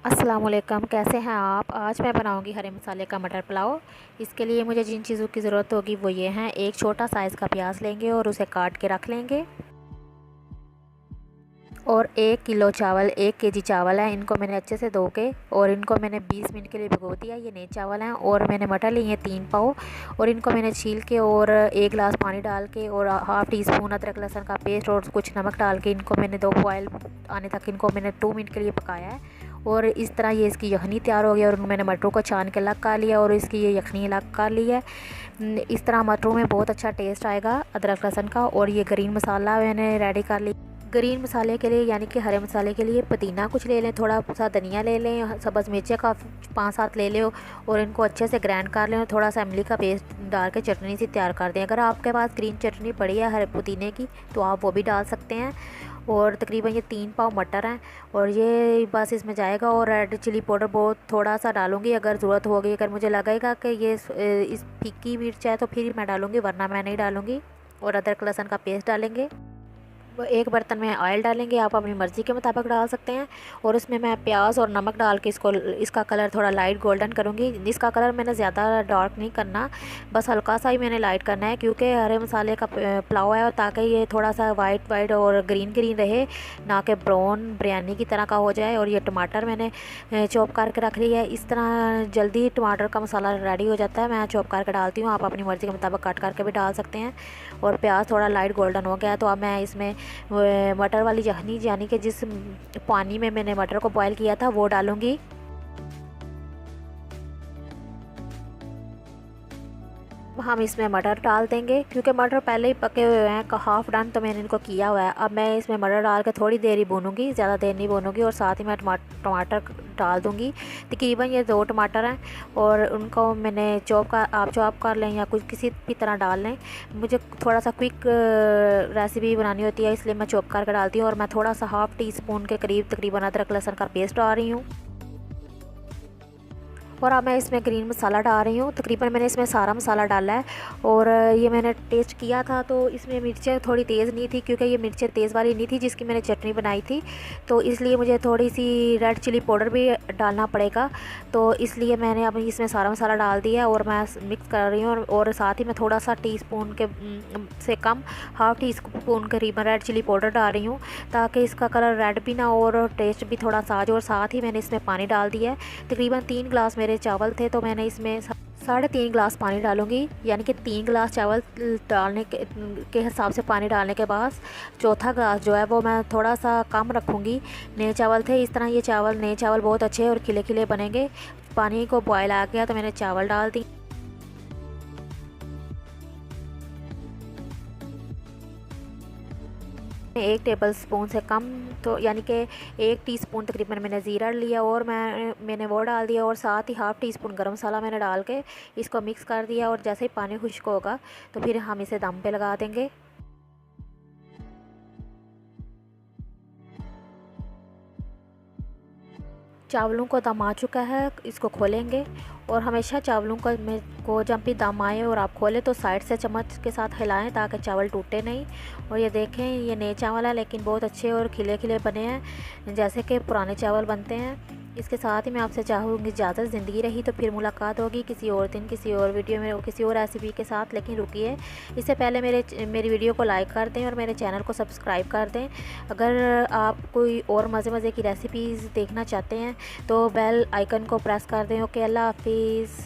अस्सलामुअलैकुम, कैसे हैं आप। आज मैं बनाऊंगी हरे मसाले का मटर पुलाव। इसके लिए मुझे जिन चीज़ों की ज़रूरत होगी वो ये हैं। एक छोटा साइज़ का प्याज लेंगे और उसे काट के रख लेंगे। और 1 किलो चावल, 1 केजी चावल है। इनको मैंने अच्छे से धो के और इनको मैंने 20 मिनट के लिए भिगो दिया। ये नए चावल हैं। और मैंने मटर लिए हैं 3 पाव और इनको मैंने छील के और 1 गिलास पानी डाल के और हाफ़ टी स्पून अदरक लहसुन का पेस्ट और कुछ नमक डाल के इनको मैंने 2 बॉयल आने तक इनको मैंने 2 मिनट के लिए पकाया है। और इस तरह ये इसकी यखनी तैयार हो गई और मैंने मटरों को छान के अलग कर लिया और इसकी ये यखनी अलग कर ली है। इस तरह मटरों में बहुत अच्छा टेस्ट आएगा अदरक लहसुन का। और ये ग्रीन मसाला मैंने रेडी कर लिया। ग्रीन मसाले के लिए यानी कि हरे मसाले के लिए पुदीना कुछ ले लें, थोड़ा सा धनिया ले लें, सब्ज़ मिर्चें का 5-7 ले लें और इनको अच्छे से ग्राइंड कर लें और थोड़ा सा इमली का पेस्ट डाल के चटनी सी तैयार कर दें। अगर आपके पास ग्रीन चटनी पड़ी है हरे पुदीने की तो आप वो भी डाल सकते हैं। और तकरीबन ये 3 पाव मटर हैं और ये बस इसमें जाएगा। और रेड चिली पाउडर बहुत थोड़ा सा डालूंगी अगर ज़रूरत होगी। अगर मुझे लगेगा कि ये इस फीकी मिर्च है तो फिर मैं डालूंगी, वरना मैं नहीं डालूंगी। और अदरक लहसुन का पेस्ट डालेंगे। एक बर्तन में ऑयल डालेंगे, आप अपनी मर्ज़ी के मुताबिक डाल सकते हैं। और उसमें मैं प्याज और नमक डाल के इसका कलर थोड़ा लाइट गोल्डन करूँगी। इसका कलर मैंने ज़्यादा डार्क नहीं करना, बस हल्का सा ही मैंने लाइट करना है क्योंकि हरे मसाले का पुलाव है। और ताकि ये थोड़ा सा वाइट वाइट और ग्रीन ग्रीन रहे, ना कि ब्राउन बिरयानी की तरह का हो जाए। और ये टमाटर मैंने चॉप करके रख लिया है। इस तरह जल्दी टमाटर का मसाला रेडी हो जाता है, मैं चॉप करके डालती हूँ। आप अपनी मर्ज़ी के मुताबिक कट करके भी डाल सकते हैं। और प्याज थोड़ा लाइट गोल्डन हो गया है तो अब मैं इसमें मटर वाली यखनी यानी कि जिस पानी में मैंने मटर को बॉयल किया था वो डालूंगी। हम इसमें मटर डाल देंगे क्योंकि मटर पहले ही पके हुए हैं, हाफ़ डन तो मैंने इनको किया हुआ है। अब मैं इसमें मटर डाल के थोड़ी देर ही भूनूंगी, ज़्यादा देर नहीं भूनूंगी। और साथ ही मैं टमाटर डाल दूंगी। तकरीबन ये 2 टमाटर हैं और उनको मैंने आप चॉप कर लें या कुछ किसी भी तरह डाल लें। मुझे थोड़ा सा क्विक रेसिपी बनानी होती है इसलिए मैं चॉप करके डालती हूँ। और मैं थोड़ा सा हाफ़ टी स्पून के करीब तकरीबन अदरक लहसुन का पेस्ट डाल रही हूँ। और अब मैं इसमें ग्रीन मसाला डाल रही हूँ। तकरीबन मैंने इसमें सारा मसाला डाला है। और ये मैंने टेस्ट किया था तो इसमें मिर्चें थोड़ी तेज़ नहीं थी क्योंकि ये मिर्चें तेज़ वाली नहीं थी जिसकी मैंने चटनी बनाई थी। तो इसलिए मुझे थोड़ी सी रेड चिली पाउडर भी डालना पड़ेगा। तो इसलिए मैंने अब इसमें सारा मसाला डाल दिया और मैं मिक्स कर रही हूँ। और साथ ही मैं थोड़ा सा टीस्पून के से कम हाफ़ टी स्पून करीबन रेड चिली पाउडर डाल रही हूँ ताकि इसका कलर रेड भी ना हो और टेस्ट भी थोड़ा सा आ जाए। और साथ ही मैंने इसमें पानी डाल दिया है। तकरीबन 3 गिलास मेरे चावल थे तो मैंने इसमें 3.5 गिलास पानी डालूंगी। यानी कि 3 गिलास चावल डालने के हिसाब से पानी डालने के बाद चौथा गिलास जो है वो मैं थोड़ा सा कम रखूँगी। नए चावल थे, इस तरह ये नए चावल बहुत अच्छे और खिले खिले बनेंगे। पानी को बॉयल आ गया तो मैंने चावल डाल दी। 1 टेबल स्पून से कम तो यानी कि 1 टीस्पून तकरीबन मैंने ज़ीरा लिया और मैंने वो डाल दिया। और साथ ही हाफ़ टी स्पून गर्म मसाला मैंने डाल के इसको मिक्स कर दिया। और जैसे ही पानी खुश्क होगा तो फिर हम इसे दम पे लगा देंगे। चावलों को दम आ चुका है, इसको खोलेंगे। और हमेशा चावलों को जब भी दम आए और आप खोलें तो साइड से चम्मच के साथ हिलाएं ताकि चावल टूटे नहीं। और ये देखें, ये नए चावल है लेकिन बहुत अच्छे और खिले खिले बने हैं जैसे कि पुराने चावल बनते हैं। इसके साथ ही मैं आपसे चाहूँगी इजाज़त। ज़िंदगी रही तो फिर मुलाकात होगी किसी और दिन, किसी और वीडियो में, किसी और रेसिपी के साथ। लेकिन रुकिए, इससे पहले मेरी वीडियो को लाइक कर दें और मेरे चैनल को सब्सक्राइब कर दें। अगर आप कोई और मज़े मज़े की रेसिपीज़ देखना चाहते हैं तो बेल आइकन को प्रेस कर दें। ओके, अल्लाह हाफिज़।